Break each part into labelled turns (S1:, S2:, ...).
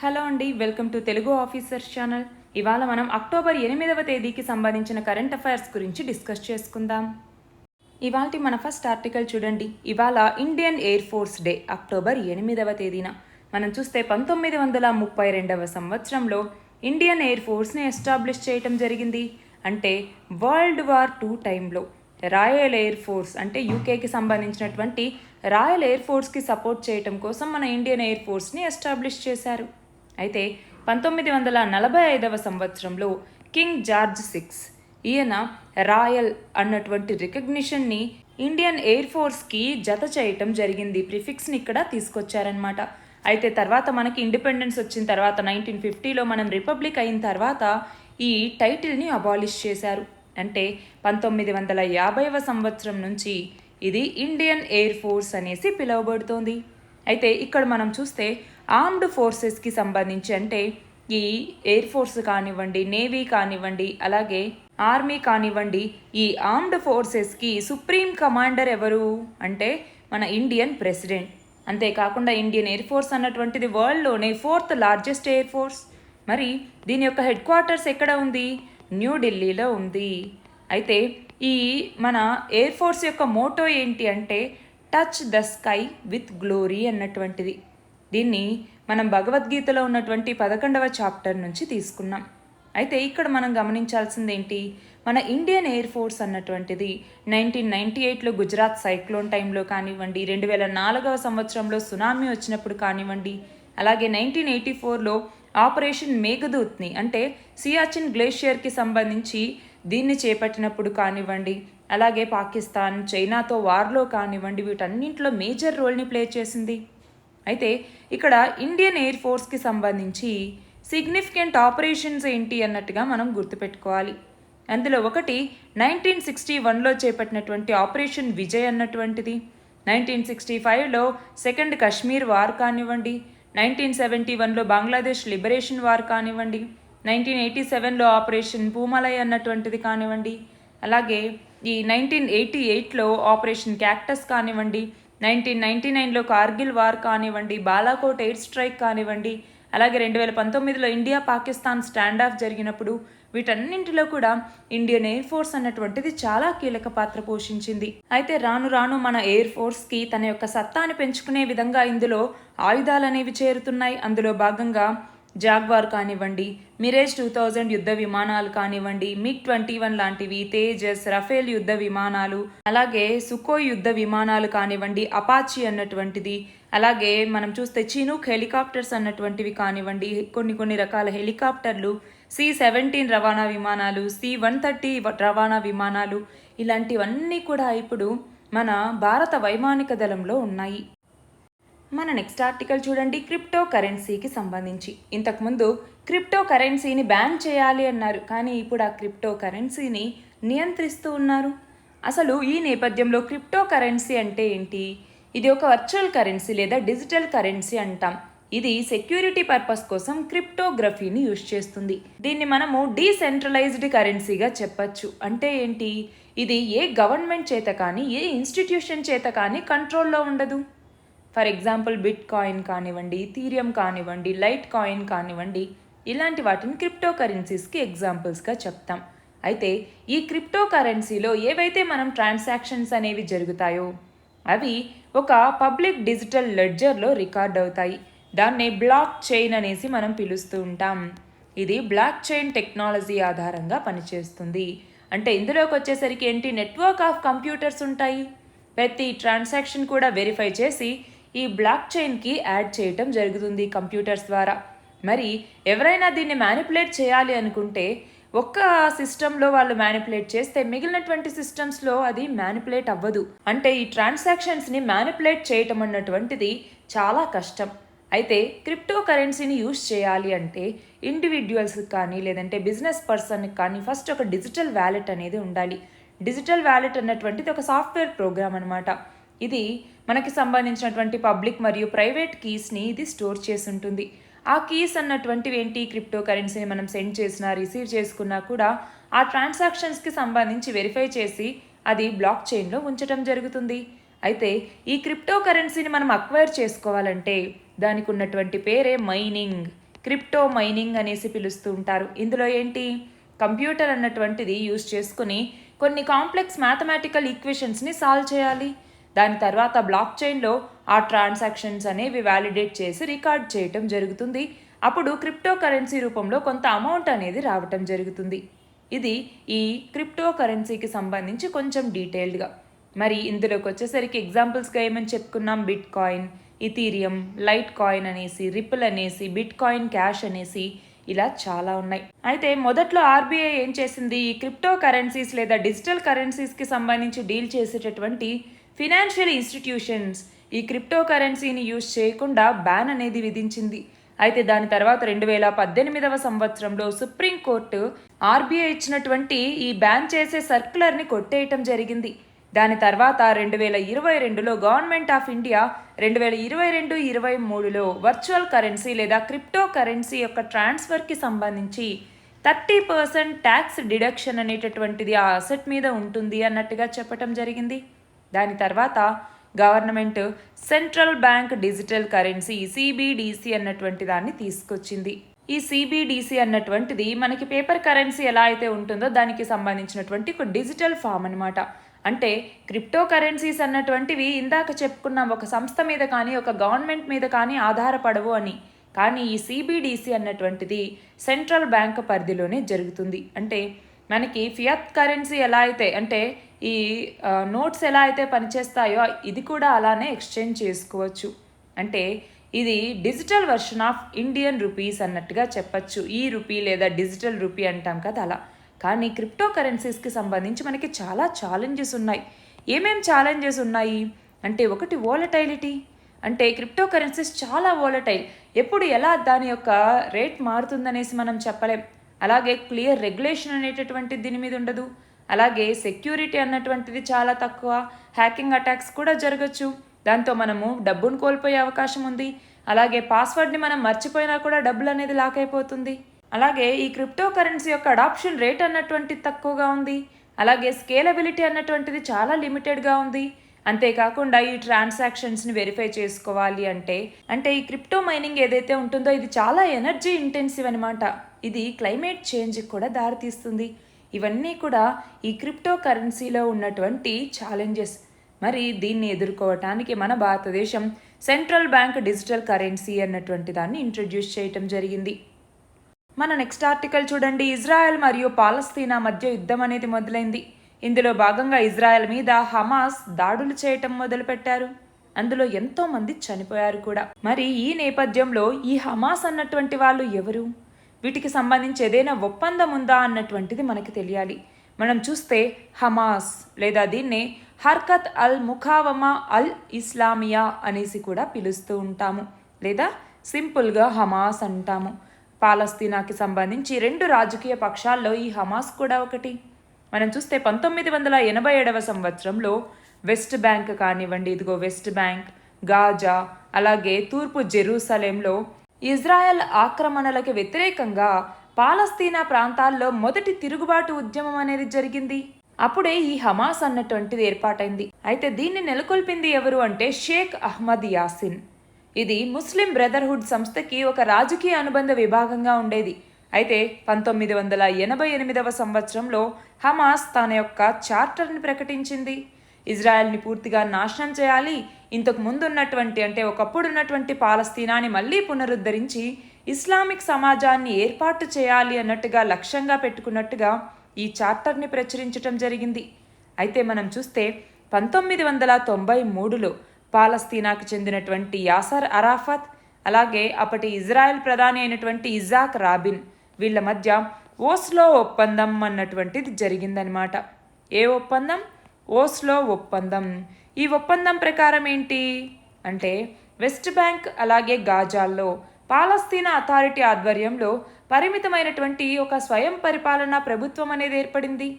S1: Hello అండి, welcome to Telugu officers channel. ఇవాళ మనం అక్టోబర్ 8వ తేదీకి సంబంధించిన కరెంట్ అఫైర్స్ గురించి డిస్కస్ చేసుకుందాం. ఇవాళ మన ఫస్ట్ ఆర్టికల్ చూడండి. ఇవాళ Indian air force day, October 8వ తేదీన. మనం చూస్తే 1932వ సంవత్సరంలో ఇండియన్ ఎయిర్ ఫోర్స్ని ఎస్టాబ్లిష్ చేయటం జరిగింది. అంటే వరల్డ్ వార్ II టైంలో రాయల్ ఎయిర్ ఫోర్స్ అంటే యూకేకి సంబంధించినటువంటి రాయల్ ఎయిర్ ఫోర్స్కి సపోర్ట్ చేయటం కోసం మన ఇండియన్ ఎయిర్ ఫోర్స్ని ఎస్టాబ్లిష్ చేశారు. అయితే 1945వ సంవత్సరంలో కింగ్ జార్జ్ VI ఈయన రాయల్ అన్నటువంటి రికగ్నిషన్ని ఇండియన్ ఎయిర్ ఫోర్స్కి జత చేయటం జరిగింది. ప్రిఫిక్స్ని ఇక్కడ తీసుకొచ్చారనమాట. అయితే తర్వాత మనకి ఇండిపెండెన్స్ వచ్చిన తర్వాత 1950లో మనం రిపబ్లిక్ అయిన తర్వాత ఈ టైటిల్ని అబాలిష్ చేశారు. అంటే 1950వ సంవత్సరం నుంచి ఇది ఇండియన్ ఎయిర్ ఫోర్స్ అనేసి పిలువబడుతోంది. అయితే ఇక్కడ మనం చూస్తే ఆర్మ్డ్ ఫోర్సెస్కి సంబంధించి అంటే ఈ ఎయిర్ ఫోర్స్ కానివ్వండి, నేవీ కానివ్వండి, అలాగే ఆర్మీ కానివ్వండి, ఈ ఆర్మ్డ్ ఫోర్సెస్కి సుప్రీం కమాండర్ ఎవరు అంటే మన ఇండియన్ ప్రెసిడెంట్. అంతేకాకుండా ఇండియన్ ఎయిర్ ఫోర్స్ అన్నటువంటిది వరల్డ్లోనే 4th లార్జెస్ట్ ఎయిర్ ఫోర్స్. మరి దీని యొక్క హెడ్ క్వార్టర్స్ ఎక్కడ ఉంది? న్యూఢిల్లీలో ఉంది. అయితే ఈ మన ఎయిర్ ఫోర్స్ యొక్క మోటో ఏంటి అంటే touch the sky with glory అన్నటువంటిది. దీన్ని మనం భగవద్గీతలో ఉన్నటువంటి 11వ చాప్టర్ నుంచి తీసుకున్నాం. అయితే ఇక్కడ మనం గమనించాల్సింది ఏంటి, మన ఇండియన్ ఎయిర్ ఫోర్స్ అన్నటువంటిది 1998లో గుజరాత్ సైక్లోన్ టైంలో కానివ్వండి, 2004వ సంవత్సరంలో సునామీ వచ్చినప్పుడు కానివ్వండి, అలాగే 1984లో ఆపరేషన్ మేఘదూత్ని అంటే సియాచిన్ గ్లేషియర్కి సంబంధించి దీన్ని చేపట్టినప్పుడు కానివ్వండి, అలాగే పాకిస్తాన్ చైనాతో వార్లో కానివ్వండి, వీటన్నింటిలో మేజర్ రోల్ని ప్లే చేసింది. అయితే ఇక్కడ ఇండియన్ ఎయిర్ ఫోర్స్కి సంబంధించి సిగ్నిఫికెంట్ ఆపరేషన్స్ ఏంటి అన్నట్టుగా మనం గుర్తుపెట్టుకోవాలి. అందులో ఒకటి 1961లో చేపట్టినటువంటి ఆపరేషన్ విజయ్ అన్నటువంటిది, 1965లో సెకండ్ కశ్మీర్ వార్ కానివ్వండి, 1971లో బంగ్లాదేశ్ లిబరేషన్ వార్ కానివ్వండి, 1987లో ఆపరేషన్ పూమలై అన్నటువంటిది కానివ్వండి, అలాగే ఈ 1988లో ఆపరేషన్ క్యాక్టస్ కానివ్వండి, 1999లో కార్గిల్ వార్ కానివ్వండి, బాలాకోట్ ఎయిర్ స్ట్రైక్ కానివ్వండి, అలాగే 2019లో ఇండియా పాకిస్తాన్ స్టాండ్ ఆఫ్ జరిగినప్పుడు వీటన్నింటిలో కూడా ఇండియన్ ఎయిర్ ఫోర్స్ అన్నటువంటిది చాలా కీలక పాత్ర పోషించింది. అయితే రాను రాను మన ఎయిర్ ఫోర్స్కి తన యొక్క సత్తాని పెంచుకునే విధంగా ఇందులో ఆయుధాలు అనేవి చేరుతున్నాయి. అందులో భాగంగా జాగ్వార్ కానివ్వండి, మిరేజ్ 2000 యుద్ధ విమానాలు కానివ్వండి, MiG-21 లాంటివి, తేజస్, రఫేల్ యుద్ధ విమానాలు, అలాగే సుకోయ్ యుద్ధ విమానాలు కానివ్వండి, అపాచీ అన్నటువంటిది, అలాగే మనం చూస్తే చినూక్ హెలికాప్టర్స్ అన్నటువంటివి కానివ్వండి, కొన్ని రకాల హెలికాప్టర్లు, C-17 రవాణా విమానాలు, C-130 రవాణా విమానాలు, ఇలాంటివన్నీ కూడా ఇప్పుడు మన భారత వైమానిక దళంలో ఉన్నాయి. మన నెక్స్ట్ ఆర్టికల్ చూడండి, క్రిప్టో కరెన్సీకి సంబంధించి. ఇంతకుముందు క్రిప్టో కరెన్సీని బ్యాన్ చేయాలి అన్నారు, కానీ ఇప్పుడు ఆ క్రిప్టో కరెన్సీని నియంత్రిస్తూ ఉన్నారు. అసలు ఈ నేపథ్యంలో క్రిప్టో కరెన్సీ అంటే ఏంటి? ఇది ఒక వర్చువల్ కరెన్సీ లేదా డిజిటల్ కరెన్సీ అంటాం. ఇది సెక్యూరిటీ పర్పస్ కోసం క్రిప్టోగ్రఫీని యూజ్ చేస్తుంది. దీన్ని మనము డీసెంట్రలైజ్డ్ కరెన్సీగా చెప్పచ్చు. అంటే ఏంటి? ఇది ఏ గవర్నమెంట్ చేత కానీ ఏ ఇన్స్టిట్యూషన్ చేత కానీ కంట్రోల్లో ఉండదు. ఫర్ ఎగ్జాంపుల్ బిట్ కాయిన్ కానివ్వండి, ఈథీరియం కానివ్వండి, లైట్ కాయిన్ కానివ్వండి, ఇలాంటి వాటిని క్రిప్టో కరెన్సీస్కి ఎగ్జాంపుల్స్గా చెప్తాం. అయితే ఈ క్రిప్టో కరెన్సీలో ఏవైతే మనం ట్రాన్సాక్షన్స్ అనేవి జరుగుతాయో అవి ఒక పబ్లిక్ డిజిటల్ లెడ్జర్లో రికార్డ్ అవుతాయి. దాన్నే బ్లాక్ చైన్ అనేసి మనం పిలుస్తూ ఉంటాం. ఇది బ్లాక్ చైన్ టెక్నాలజీ ఆధారంగా పనిచేస్తుంది. అంటే ఇందులోకి వచ్చేసరికి ఏంటి, నెట్వర్క్ ఆఫ్ కంప్యూటర్స్ ఉంటాయి. ప్రతి ట్రాన్సాక్షన్ కూడా వెరిఫై చేసి ఈ బ్లాక్ చైన్కి యాడ్ చేయటం జరుగుతుంది కంప్యూటర్స్ ద్వారా. మరి ఎవరైనా దీన్ని మ్యానిపులేట్ చేయాలి అనుకుంటే ఒక్క సిస్టంలో వాళ్ళు మ్యానిపులేట్ చేస్తే మిగిలినటువంటి సిస్టమ్స్లో అది మ్యానిపులేట్ అవ్వదు. అంటే ఈ ట్రాన్సాక్షన్స్ని మ్యానిపులేట్ చేయటం అన్నటువంటిది చాలా కష్టం. అయితే క్రిప్టో కరెన్సీని యూజ్ చేయాలి అంటే ఇండివిజువల్స్కి కానీ లేదంటే బిజినెస్ పర్సన్కి కానీ ఫస్ట్ ఒక డిజిటల్ వ్యాలెట్ అనేది ఉండాలి. డిజిటల్ వ్యాలెట్ అన్నటువంటిది ఒక సాఫ్ట్వేర్ ప్రోగ్రామ్ అనమాట. ఇది మనకి సంబంధించినటువంటి పబ్లిక్ మరియు ప్రైవేట్ కీస్ని ఇది స్టోర్ చేసి ఉంటుంది. ఆ కీస్ అన్నటువంటివి ఏంటి, క్రిప్టో కరెన్సీని మనం సెండ్ చేసినా రిసీవ్ చేసుకున్నా కూడా ఆ ట్రాన్సాక్షన్స్కి సంబంధించి వెరిఫై చేసి అది బ్లాక్ చైన్లో ఉంచడం జరుగుతుంది. అయితే ఈ క్రిప్టో కరెన్సీని మనం అక్వైర్ చేసుకోవాలంటే దానికి ఉన్నటువంటి పేరే మైనింగ్. క్రిప్టో మైనింగ్ అనేసి పిలుస్తూ ఉంటారు. ఇందులో ఏంటి, కంప్యూటర్ అన్నటువంటిది యూజ్ చేసుకుని కొన్ని కాంప్లెక్స్ మ్యాథమెటికల్ ఈక్వేషన్స్ని సాల్వ్ చేయాలి. దాని తర్వాత బ్లాక్ చైన్లో ఆ ట్రాన్సాక్షన్స్ అనేవి వ్యాలిడేట్ చేసి రికార్డ్ చేయటం జరుగుతుంది. అప్పుడు క్రిప్టో కరెన్సీ రూపంలో కొంత అమౌంట్ అనేది రావటం జరుగుతుంది. ఇది ఈ క్రిప్టో కరెన్సీకి సంబంధించి కొంచెం డీటెయిల్డ్గా. మరి ఇందులోకి వచ్చేసరికి ఎగ్జాంపుల్స్గా ఏమని చెప్పుకున్నాం, bit coin, Ethereum, light coin అనేసి, రిపుల్ అనేసి, బిట్ కాయిన్ క్యాష్ అనేసి, ఇలా చాలా ఉన్నాయి. అయితే మొదట్లో ఆర్బీఐ ఏం చేసింది, ఈ క్రిప్టో కరెన్సీస్ లేదా డిజిటల్ కరెన్సీస్కి సంబంధించి డీల్ చేసేటటువంటి ఫినాన్షియల్ ఇన్స్టిట్యూషన్స్ ఈ క్రిప్టో కరెన్సీని యూజ్ చేయకుండా బ్యాన్ అనేది విధించింది. అయితే దాని తర్వాత 2018వ సంవత్సరంలో సుప్రీంకోర్టు ఆర్బీఐ ఇచ్చినటువంటి ఈ బ్యాన్ చేసే సర్క్యులర్ని కొట్టేయటం జరిగింది. దాని తర్వాత 2022లో గవర్నమెంట్ ఆఫ్ ఇండియా 2022-23లో వర్చువల్ కరెన్సీ లేదా క్రిప్టో కరెన్సీ యొక్క ట్రాన్స్ఫర్కి సంబంధించి 30% ట్యాక్స్ డిడక్షన్ అనేటటువంటిది ఆ అసెట్ మీద ఉంటుంది అన్నట్టుగా చెప్పటం జరిగింది. దాని తర్వాత government central bank digital currency CBDC అన్నటువంటి దాన్ని తీసుకొచ్చింది. ఈ సిబిడిసి అన్నటువంటిది మనకి పేపర్ కరెన్సీ ఎలా అయితే ఉంటుందో దానికి సంబంధించినటువంటి ఒక డిజిటల్ ఫామ్ అనమాట. అంటే క్రిప్టో కరెన్సీస్ అన్నటువంటివి ఇందాక చెప్పుకున్నాం, ఒక సంస్థ మీద కానీ ఒక గవర్నమెంట్ మీద కానీ ఆధారపడవు అని. కానీ ఈ సిబిడిసి అన్నటువంటిది సెంట్రల్ బ్యాంక్ పరిధిలోనే జరుగుతుంది. అంటే మనకి ఫియట్ కరెన్సీ ఎలా అయితే, అంటే ఈ నోట్స్ ఎలా అయితే పనిచేస్తాయో ఇది కూడా అలానే ఎక్స్చేంజ్ చేసుకోవచ్చు. అంటే ఇది digital version of Indian rupees అన్నట్టుగా చెప్పచ్చు. ఈ రూపీ లేదా డిజిటల్ రూపీ అంటాం కదా అలా. కానీ క్రిప్టో కరెన్సీస్కి సంబంధించి మనకి చాలా ఛాలెంజెస్ ఉన్నాయి. ఏమేం ఛాలెంజెస్ ఉన్నాయి అంటే, ఒకటి వోలటైలిటీ. అంటే క్రిప్టో కరెన్సీస్ చాలా వోలటైల్, ఎప్పుడు ఎలా దాని యొక్క రేట్ మారుతుందనేసి మనం చెప్పలేం. అలాగే క్లియర్ రెగ్యులేషన్ అనేటటువంటిది దీని మీద ఉండదు. అలాగే సెక్యూరిటీ అన్నటువంటిది చాలా తక్కువ, హ్యాకింగ్ అటాక్స్ కూడా జరగచ్చు, దాంతో మనము డబ్బును కోల్పోయే అవకాశం ఉంది. అలాగే పాస్వర్డ్ని మనం మర్చిపోయినా కూడా డబ్బులు అనేది లాక్ అయిపోతుంది. అలాగే ఈ క్రిప్టో కరెన్సీ యొక్క అడాప్షన్ రేట్ అన్నటువంటిది తక్కువగా ఉంది. అలాగే స్కేలబిలిటీ అన్నటువంటిది చాలా లిమిటెడ్గా ఉంది. అంతేకాకుండా ఈ ట్రాన్సాక్షన్స్ని వెరిఫై చేసుకోవాలి అంటే ఈ క్రిప్టో మైనింగ్ ఏదైతే ఉంటుందో ఇది చాలా ఎనర్జీ ఇంటెన్సివ్ అనమాట. ఇది క్లైమేట్ చేంజ్కి కూడా దారితీస్తుంది. ఇవన్నీ కూడా ఈ క్రిప్టో కరెన్సీలో ఉన్నటువంటి ఛాలెంజెస్. మరి దీన్ని ఎదుర్కోవటానికి మన భారతదేశం సెంట్రల్ బ్యాంక్ డిజిటల్ కరెన్సీ అన్నటువంటి దాన్ని ఇంట్రడ్యూస్ చేయటం జరిగింది. మన నెక్స్ట్ ఆర్టికల్ చూడండి. ఇజ్రాయెల్ మరియు పాలస్తీనా మధ్య యుద్ధం అనేది మొదలైంది. ఇందులో భాగంగా ఇజ్రాయెల్ మీద హమాస్ దాడులు చేయటం మొదలుపెట్టారు. అందులో ఎంతో మంది చనిపోయారు కూడా. మరి ఈ నేపథ్యంలో ఈ హమాస్ అన్నటువంటి వాళ్ళు ఎవరు, వీటికి సంబంధించి ఏదైనా ఒప్పందం ఉందా అన్నటువంటిది మనకి తెలియాలి. మనం చూస్తే హమాస్ లేదా దీన్నే హర్కత్ అల్ ముఖావమా అల్ ఇస్లామియా అనేసి కూడా పిలుస్తూ ఉంటాము, లేదా సింపుల్గా హమాస్ అంటాము. పాలస్తీనాకి సంబంధించి 2 రాజకీయ పక్షాల్లో ఈ హమాస్ కూడా ఒకటి. మనం చూస్తే 1987వ సంవత్సరంలో వెస్ట్ బ్యాంక్ కానివ్వండి, ఇదిగో వెస్ట్ బ్యాంక్, గాజా, అలాగే తూర్పు జెరూసలేంలో ఇజ్రాయెల్ ఆక్రమణలకు వ్యతిరేకంగా పాలస్తీనా ప్రాంతాల్లో మొదటి తిరుగుబాటు ఉద్యమం అనేది జరిగింది. అప్పుడే ఈ హమాస్ అన్నటువంటిది ఏర్పాటైంది. అయితే దీన్ని నెలకొల్పింది ఎవరు అంటే షేక్ అహ్మద్ యాసిన్. ఇది ముస్లిం బ్రదర్హుడ్ సంస్థకి ఒక రాజకీయ అనుబంధ విభాగంగా ఉండేది. అయితే 1988వ సంవత్సరంలో హమాస్ తన యొక్క చార్టర్ని ప్రకటించింది. ఇజ్రాయెల్ని పూర్తిగా నాశనం చేయాలి, ఇంతకు ముందున్నటువంటి అంటే ఒకప్పుడున్నటువంటి పాలస్తీనాని మళ్ళీ పునరుద్ధరించి ఇస్లామిక్ సమాజాన్ని ఏర్పాటు చేయాలి అన్నట్టుగా లక్ష్యంగా పెట్టుకున్నట్టుగా ఈ చార్టర్ని ప్రచురించటం జరిగింది. అయితే మనం చూస్తే 1993లో పాలస్తీనాకు చెందినటువంటి యాసర్ అరాఫత్, అలాగే అప్పటి ఇజ్రాయెల్ ప్రధాని అయినటువంటి ఇజాక్ రాబిన్, వీళ్ళ మధ్య ఓస్లో ఒప్పందం అన్నటువంటిది జరిగిందనమాట. ఏ ఒప్పందం? ఓస్లో ఒప్పందం. ఈ ఒప్పందం ప్రకారం ఏంటి అంటే, వెస్ట్ బ్యాంక్ అలాగే గాజాల్లో పాలస్తీనా అథారిటీ ఆధ్వర్యంలో పరిమితమైనటువంటి ఒక స్వయం పరిపాలనా ప్రభుత్వం అనేది ఏర్పడింది.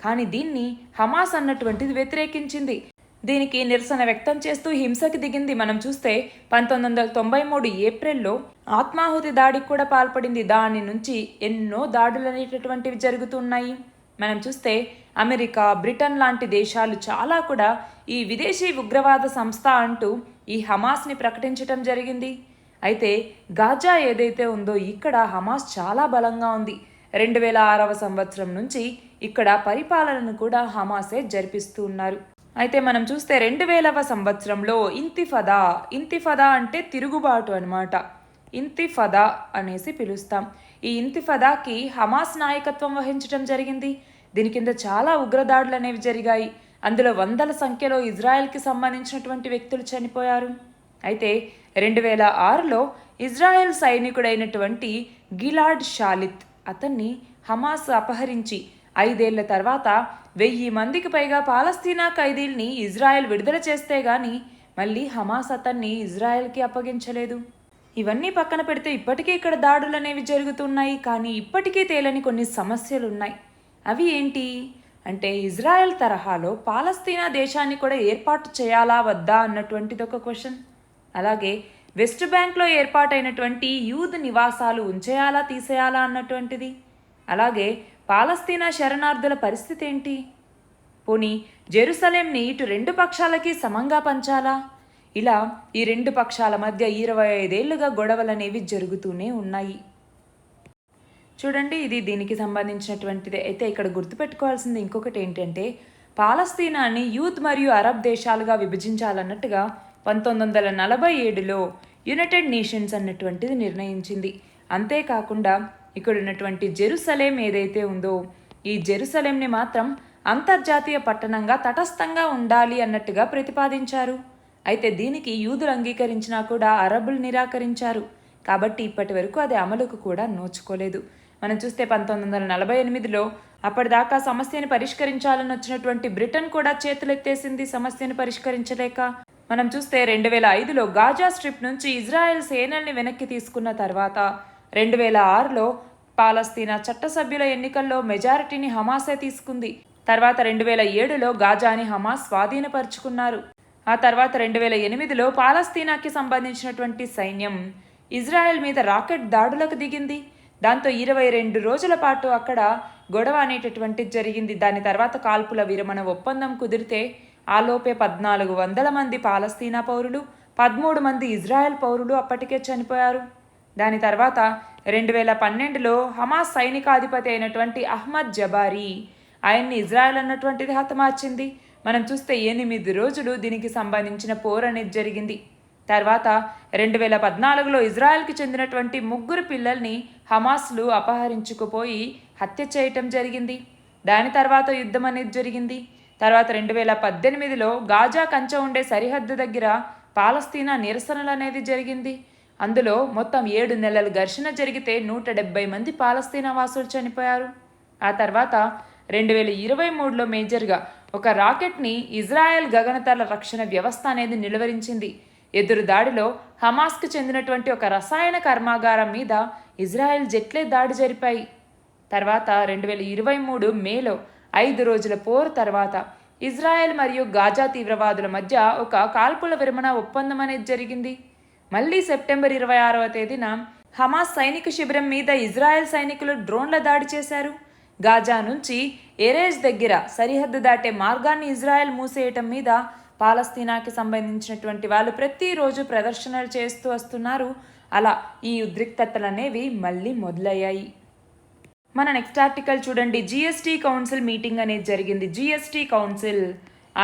S1: కానీ దీన్ని హమాస్ అన్నటువంటిది వ్యతిరేకించింది. దీనికి నిరసన వ్యక్తం చేస్తూ హింసకి దిగింది. మనం చూస్తే 1993 ఏప్రిల్లో ఆత్మాహుతి దాడికి కూడా పాల్పడింది. దాని నుంచి ఎన్నో దాడులు అనేటటువంటివి జరుగుతున్నాయి. మనం చూస్తే అమెరికా, బ్రిటన్ లాంటి దేశాలు చాలా కూడా ఈ విదేశీ ఉగ్రవాద సంస్థ అంటూ ఈ హమాస్ని ప్రకటించటం జరిగింది. అయితే గాజా ఏదైతే ఉందో ఇక్కడ హమాస్ చాలా బలంగా ఉంది. 2006వ సంవత్సరం నుంచి ఇక్కడ పరిపాలనను కూడా హమాసే జరిపిస్తూ ఉన్నారు. అయితే మనం చూస్తే 2000వ సంవత్సరంలో ఇంతిఫదా అంటే తిరుగుబాటు అనమాట. ఇంతిఫదా అనేసి పిలుస్తాం. ఈ ఇంతిఫదాకి హమాస్ నాయకత్వం వహించడం జరిగింది. దీని కింద చాలా ఉగ్రదాడులు అనేవి జరిగాయి. అందులో వందల సంఖ్యలో ఇజ్రాయెల్కి సంబంధించినటువంటి వ్యక్తులు చనిపోయారు. అయితే 2006లో ఇజ్రాయెల్ సైనికుడైనటువంటి గిలాడ్ షాలిత్ అతన్ని హమాస్ అపహరించి 5 ఏళ్ల తర్వాత 1000 మందికి పైగా పాలస్తీనా ఖైదీల్ని ఇజ్రాయెల్ విడుదల చేస్తే గాని మళ్ళీ హమాస్ అతన్ని ఇజ్రాయెల్కి అప్పగించలేదు. ఇవన్నీ పక్కన పెడితే ఇప్పటికీ ఇక్కడ దాడులు అనేవి జరుగుతున్నాయి. కానీ ఇప్పటికీ తేలని కొన్ని సమస్యలున్నాయి. అవి ఏంటి అంటే ఇజ్రాయెల్ తరహాలో పాలస్తీనా దేశాన్ని కూడా ఏర్పాటు చేయాలా వద్దా అన్నటువంటిది ఒక క్వశ్చన్. అలాగే వెస్ట్ బ్యాంక్లో ఏర్పాటైనటువంటి యూద్ నివాసాలు ఉంచేయాలా తీసేయాలా అన్నటువంటిది. అలాగే పాలస్తీనా శరణార్థుల పరిస్థితి ఏంటి? పోనీ జెరూసలేంని ఇటు 2 పక్షాలకి సమంగా పంచాలా? ఇలా ఈ 2 పక్షాల మధ్య 25 ఏళ్లుగా గొడవలనేవి జరుగుతూనే ఉన్నాయి. చూడండి, ఇది దీనికి సంబంధించినటువంటిది. అయితే ఇక్కడ గుర్తుపెట్టుకోవాల్సింది ఇంకొకటి ఏంటంటే పాలస్తీనాని యూత్ మరియు అరబ్ దేశాలుగా విభజించాలన్నట్టుగా 1947లో యునైటెడ్ నేషన్స్ అన్నటువంటిది నిర్ణయించింది. అంతేకాకుండా ఇక్కడ ఉన్నటువంటి జెరూసలేం ఏదైతే ఉందో ఈ జెరూసలేంని మాత్రం అంతర్జాతీయ పట్టణంగా తటస్థంగా ఉండాలి అన్నట్టుగా ప్రతిపాదించారు. అయితే దీనికి యూదులు అంగీకరించినా కూడా అరబులు నిరాకరించారు. కాబట్టి ఇప్పటి వరకు అది అమలుకు కూడా నోచుకోలేదు. మనం చూస్తే 1948లో అప్పటిదాకా సమస్యను పరిష్కరించాలని వచ్చినటువంటి బ్రిటన్ కూడా చేతులెత్తేసింది సమస్యను పరిష్కరించలేక. మనం చూస్తే 2005లో గాజా స్ట్రిప్ నుంచి ఇజ్రాయెల్ సేనల్ని వెనక్కి తీసుకున్న తర్వాత 2006లో పాలస్తీనా చట్టసభ్యుల ఎన్నికల్లో మెజారిటీని హమాసే తీసుకుంది. తర్వాత 2007లో గాజాని హమాస్ స్వాధీనపరుచుకున్నారు. ఆ తర్వాత 2008లో పాలస్తీనాకి సంబంధించినటువంటి సైన్యం ఇజ్రాయెల్ మీద రాకెట్ దాడులకు దిగింది. దాంతో 22 రోజుల పాటు అక్కడ గొడవ అనేటటువంటిది జరిగింది. దాని తర్వాత కాల్పుల విరమణ ఒప్పందం కుదిరితే ఆలోపే 1400 మంది పాలస్తీనా పౌరులు, 13 మంది ఇజ్రాయెల్ పౌరులు అప్పటికే చనిపోయారు. దాని తర్వాత 2012లో హమాస్ సైనికాధిపతి అయినటువంటి అహ్మద్ జబారీ ఆయన్ని ఇజ్రాయెల్ అన్నటువంటిది హతమార్చింది. మనం చూస్తే 8 రోజులు దీనికి సంబంధించిన పోరు అనేది జరిగింది. తర్వాత 2014లో ఇజ్రాయెల్కి చెందినటువంటి 3 పిల్లల్ని హమాస్లు అపహరించుకుపోయి హత్య చేయటం జరిగింది. దాని తర్వాత యుద్ధం అనేది జరిగింది. తర్వాత 2018లో గాజా కంచె ఉండే సరిహద్దు దగ్గర పాలస్తీనా నిరసనలు అనేది జరిగింది. అందులో మొత్తం 7 నెలల ఘర్షణ జరిగితే 170 మంది పాలస్తీనా వాసులు చనిపోయారు. ఆ తర్వాత 2023లో మేజర్గా ఒక రాకెట్ని ఇజ్రాయెల్ గగనతల రక్షణ వ్యవస్థ అనేది నిలువరించింది. ఎదురు దాడిలో హమాస్కు చెందినటువంటి ఒక రసాయన కర్మాగారం మీద ఇజ్రాయెల్ జెట్లే దాడి జరిపాయి. తర్వాత 2023 మేలో 5 రోజుల పోరు తర్వాత ఇజ్రాయెల్ మరియు గాజా తీవ్రవాదుల మధ్య ఒక కాల్పుల విరమణ ఒప్పందం అనేది జరిగింది. మళ్ళీ సెప్టెంబర్ 26వ తేదీన హమాస్ సైనిక శిబిరం మీద ఇజ్రాయెల్ సైనికులు డ్రోన్ల దాడి చేశారు. గాజా నుంచి ఎరేజ్ దగ్గర సరిహద్దు దాటే మార్గాన్ని ఇజ్రాయెల్ మూసేయటం మీద పాలస్తీనాకి సంబంధించినటువంటి వాళ్ళు ప్రతిరోజు ప్రదర్శనలు చేస్తూ వస్తున్నారు. అలా ఈ ఉద్రిక్తతలు అనేవి మళ్ళీ మొదలయ్యాయి. మన నెక్స్ట్ ఆర్టికల్ చూడండి. జిఎస్టీ కౌన్సిల్ మీటింగ్ అనేది జరిగింది. జిఎస్టీ కౌన్సిల్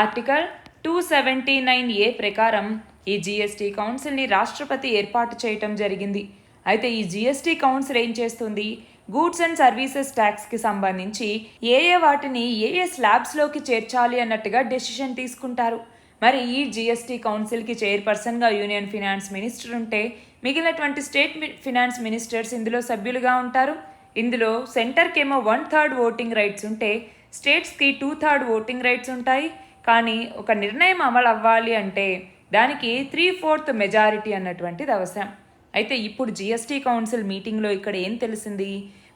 S1: ఆర్టికల్ 279A ప్రకారం ఈ జిఎస్టీ కౌన్సిల్ని రాష్ట్రపతి ఏర్పాటు చేయటం జరిగింది. అయితే ఈ జిఎస్టీ కౌన్సిల్ ఏం చేస్తుంది? గూడ్స్ అండ్ సర్వీసెస్ ట్యాక్స్కి సంబంధించి వాటిని స్లాబ్స్లోకి చేర్చాలి అన్నట్టుగా డెసిషన్ తీసుకుంటారు. మరి ఈ జిఎస్టీ కౌన్సిల్కి చైర్పర్సన్గా యూనియన్ ఫినాన్స్ మినిస్టర్ ఉంటే మిగిలినటువంటి స్టేట్ ఫినాన్స్ మినిస్టర్స్ ఇందులో సభ్యులుగా ఉంటారు. ఇందులో సెంటర్కేమో 1/3 ఓటింగ్ రైట్స్ ఉంటే స్టేట్స్కి 2/3 ఓటింగ్ రైట్స్ ఉంటాయి. కానీ ఒక నిర్ణయం అమలు అవ్వాలి అంటే దానికి 3/4 మెజారిటీ అన్నటువంటిది అవసరం. అయితే ఇప్పుడు జిఎస్టీ కౌన్సిల్ మీటింగ్లో ఇక్కడ ఏం తెలిసింది?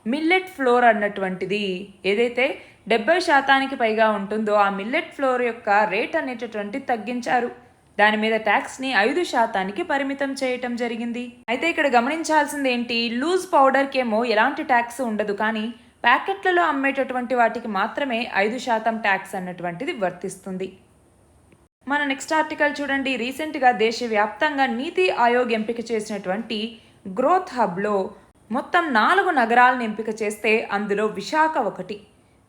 S1: మిల్లెట్ ఫ్లోర్ అన్నటువంటిది ఏదైతే 70% పైగా ఉంటుందో ఆ మిల్లెట్ ఫ్లోర్ యొక్క రేట్ అనేటటువంటి తగ్గించారు. దాని మీద ట్యాక్స్ని 5% పరిమితం చేయటం జరిగింది. అయితే ఇక్కడ గమనించాల్సింది ఏంటి? లూజ్ పౌడర్కేమో ఎలాంటి ట్యాక్స్ ఉండదు, కానీ ప్యాకెట్లలో అమ్మేటటువంటి వాటికి మాత్రమే 5% ట్యాక్స్ అన్నటువంటిది వర్తిస్తుంది. మన నెక్స్ట్ ఆర్టికల్ చూడండి. రీసెంట్గా దేశవ్యాప్తంగా నీతి ఆయోగ్ ఎంపిక చేసినటువంటి గ్రోత్ హబ్లో మొత్తం 4 నగరాలను ఎంపిక చేస్తే అందులో విశాఖ ఒకటి.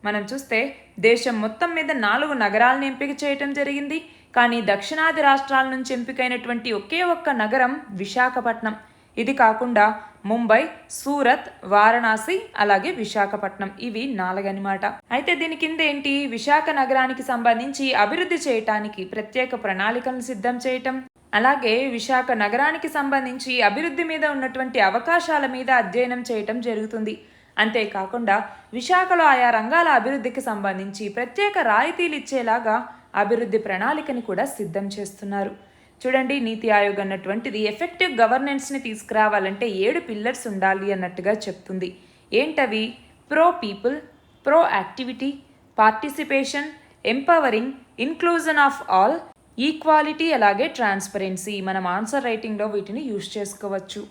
S1: మనం చూస్తే దేశం మొత్తం మీద 4 నగరాలను ఎంపిక చేయటం జరిగింది. కానీ దక్షిణాది రాష్ట్రాల నుంచి ఎంపికైనటువంటి ఒకే ఒక్క నగరం విశాఖపట్నం. ఇది కాకుండా ముంబై, సూరత్, వారణాసి, అలాగే విశాఖపట్నం, ఇవి 4 అన్నమాట. అయితే దీని కింద ఏంటి, విశాఖ నగరానికి సంబంధించి అభివృద్ధి చేయటానికి ప్రత్యేక ప్రణాళికలను సిద్ధం చేయటం, అలాగే విశాఖ నగరానికి సంబంధించి అభివృద్ధి మీద ఉన్నటువంటి అవకాశాల మీద అధ్యయనం చేయటం జరుగుతుంది. అంతేకాకుండా విశాఖలో ఆయా రంగాల అభివృద్ధికి సంబంధించి ప్రత్యేక రాయితీలు ఇచ్చేలాగా అభివృద్ధి ప్రణాళికని కూడా సిద్ధం చేస్తున్నారు. చూడండి, నీతి ఆయోగ్ అన్నటువంటిది ఎఫెక్టివ్ గవర్నెన్స్ని తీసుకురావాలంటే 7 పిల్లర్స్ ఉండాలి అన్నట్టుగా చెప్తుంది. ఏంటవి? Pro people, pro activity, participation, empowering, inclusion of all, equality, అలాగే ట్రాన్స్పరెన్సీ. మనం ఆన్సర్ రైటింగ్లో వీటిని యూజ్ చేసుకోవచ్చు.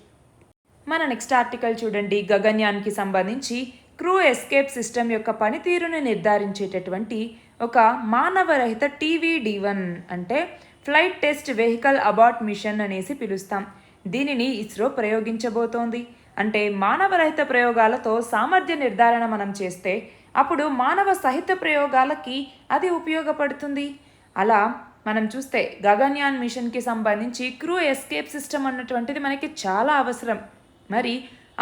S1: మన నెక్స్ట్ ఆర్టికల్ చూడండి. గగన్యాన్కి సంబంధించి క్రూ ఎస్కేప్ సిస్టమ్ యొక్క పనితీరును నిర్ధారించేటటువంటి ఒక మానవరహిత TVD-1 అంటే flight test vehicle abort machine అనేసి పిలుస్తాం. దీనిని ఇస్రో ప్రయోగించబోతోంది. అంటే మానవరహిత ప్రయోగాలతో సామర్థ్య నిర్ధారణ మనం చేస్తే అప్పుడు మానవ సహిత ప్రయోగాలకి అది ఉపయోగపడుతుంది. అలా మనం చూస్తే గగన్యాన్ మిషన్కి సంబంధించి క్రూ ఎస్కేప్ సిస్టమ్ అన్నటువంటిది మనకి చాలా అవసరం. మరి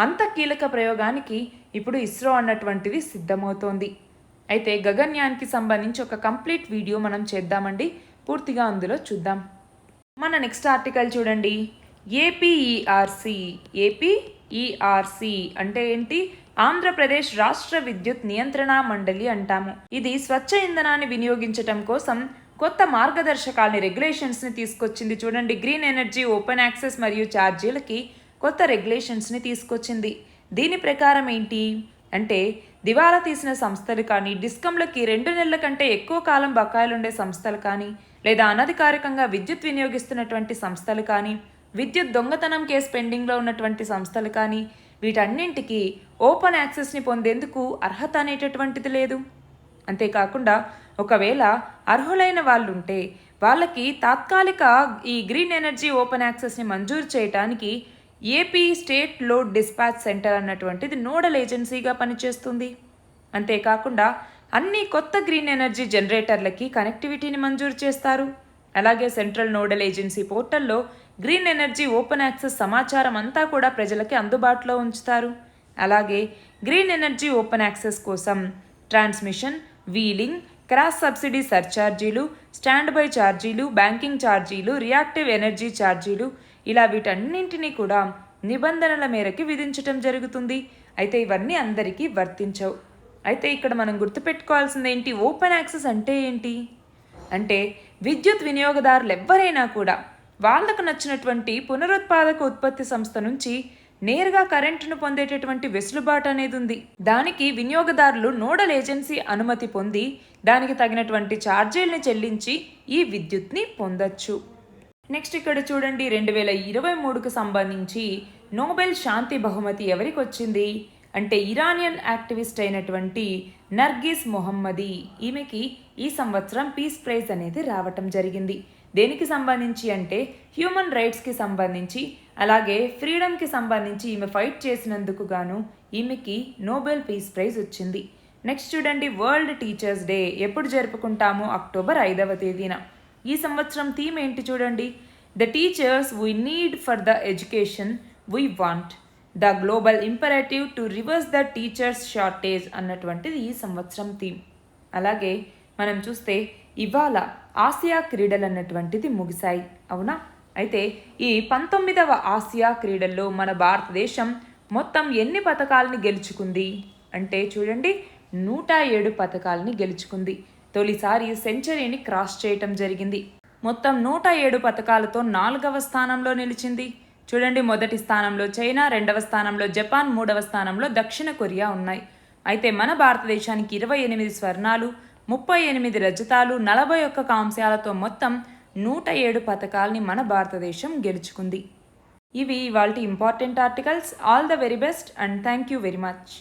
S1: అంత కీలక ప్రయోగానికి ఇప్పుడు ఇస్రో అన్నటువంటిది సిద్ధమవుతోంది. అయితే గగన్యాన్కి సంబంధించి ఒక కంప్లీట్ వీడియో మనం చేద్దామండి, పూర్తిగా అందులో చూద్దాం. మన నెక్స్ట్ ఆర్టికల్ చూడండి. ఏపీఈఆర్సీ అంటే ఏంటి? ఆంధ్రప్రదేశ్ రాష్ట్ర విద్యుత్ నియంత్రణ మండలి అంటాము. ఇది స్వచ్ఛ ఇంధనాన్ని వినియోగించటం కోసం కొత్త మార్గదర్శకాలని, రెగ్యులేషన్స్ని తీసుకొచ్చింది. చూడండి, గ్రీన్ ఎనర్జీ, ఓపెన్ యాక్సెస్ మరియు ఛార్జీలకి కొత్త రెగ్యులేషన్స్ని తీసుకొచ్చింది. దీని ప్రకారం ఏంటి అంటే దివాలా తీసిన సంస్థలు కానీ, డిస్కంలకి 2 నెలల కంటే ఎక్కువ కాలం బకాయిలుండే సంస్థలు కానీ, లేదా అనధికారికంగా విద్యుత్ వినియోగిస్తున్నటువంటి సంస్థలు కానీ, విద్యుత్ దొంగతనం కేసు పెండింగ్లో ఉన్నటువంటి సంస్థలు కానీ, వీటన్నింటికి ఓపెన్ యాక్సెస్ని పొందేందుకు అర్హత అనేటటువంటిది లేదు. అంతేకాకుండా ఒకవేళ అర్హులైన వాళ్ళు ఉంటే వాళ్ళకి తాత్కాలిక ఈ గ్రీన్ ఎనర్జీ ఓపెన్ యాక్సెస్ని మంజూరు చేయడానికి AP state load dispatch centre అన్నటువంటిది నోడల్ ఏజెన్సీగా పనిచేస్తుంది. అంతేకాకుండా అన్ని కొత్త గ్రీన్ ఎనర్జీ జనరేటర్లకి కనెక్టివిటీని మంజూరు చేస్తారు. అలాగే సెంట్రల్ నోడల్ ఏజెన్సీ పోర్టల్లో గ్రీన్ ఎనర్జీ ఓపెన్ యాక్సెస్ సమాచారం అంతా కూడా ప్రజలకి అందుబాటులో ఉంచుతారు. అలాగే గ్రీన్ ఎనర్జీ ఓపెన్ యాక్సెస్ కోసం ట్రాన్స్మిషన్, వీలింగ్, క్రాస్ సబ్సిడీ సర్ఛార్జీలు, స్టాండ్ బై ఛార్జీలు, బ్యాంకింగ్ ఛార్జీలు, రియాక్టివ్ ఎనర్జీ ఛార్జీలు, ఇలా వీటన్నింటినీ కూడా నిబంధనల మేరకు విధించటం జరుగుతుంది. అయితే ఇవన్నీ అందరికీ వర్తించవు. అయితే ఇక్కడ మనం గుర్తుపెట్టుకోవాల్సింది ఏంటి, ఓపెన్ యాక్సెస్ అంటే ఏంటి అంటే విద్యుత్ వినియోగదారులు ఎవ్వరైనా కూడా వాళ్లకు నచ్చినటువంటి పునరుత్పాదక ఉత్పత్తి సంస్థ నుంచి నేరుగా కరెంటును పొందేటటువంటి వెసులుబాటు అనేది ఉంది. దానికి వినియోగదారులు నోడల్ ఏజెన్సీ అనుమతి పొంది దానికి తగినటువంటి ఛార్జీల్ని చెల్లించి ఈ విద్యుత్ని పొందొచ్చు. నెక్స్ట్ ఇక్కడ చూడండి, 2023కు సంబంధించి నోబెల్ శాంతి బహుమతి ఎవరికి వచ్చింది అంటే ఇరానియన్ యాక్టివిస్ట్ అయినటువంటి నర్గిస్ మొహమ్మది. ఈమెకి ఈ సంవత్సరం పీస్ ప్రైజ్ అనేది రావటం జరిగింది. దేనికి సంబంధించి అంటే హ్యూమన్ రైట్స్కి సంబంధించి, అలాగే ఫ్రీడమ్కి సంబంధించి ఈమె ఫైట్ చేసినందుకు గాను ఈమెకి నోబెల్ పీస్ ప్రైజ్ వచ్చింది. నెక్స్ట్ చూడండి, వరల్డ్ టీచర్స్ డే ఎప్పుడు జరుపుకుంటాము? అక్టోబర్ 5వ తేదీన. ఈ సంవత్సరం థీమ్ ఏంటి చూడండి, the teachers we need for the education we want, the global imperative to reverse the teachers shortage అన్నటువంటిది ఈ సంవత్సరం థీమ్. అలాగే మనం చూస్తే ఇవాళ ఆసియా క్రీడలు అన్నటువంటిది ముగిశాయి, అవునా? అయితే ఈ 19వ ఆసియా క్రీడల్లో మన భారతదేశం మొత్తం ఎన్ని పతకాలని గెలుచుకుంది అంటే చూడండి, 107 పతకాలని గెలుచుకుంది. తొలిసారి సెంచరీని క్రాస్ చేయటం జరిగింది. మొత్తం 107 పతకాలతో 4వ స్థానంలో నిలిచింది. చూడండి, మొదటి స్థానంలో చైనా, 2వ స్థానంలో జపాన్, 3వ స్థానంలో దక్షిణ కొరియా ఉన్నాయి. అయితే మన భారతదేశానికి 28 స్వర్ణాలు, 38 రజతాలు, 41 కాంస్యాలతో మొత్తం 107 పతకాల్ని మన భారతదేశం గెలుచుకుంది. ఇవి ఇవాల్టి important articles. All the very best and thank you very much.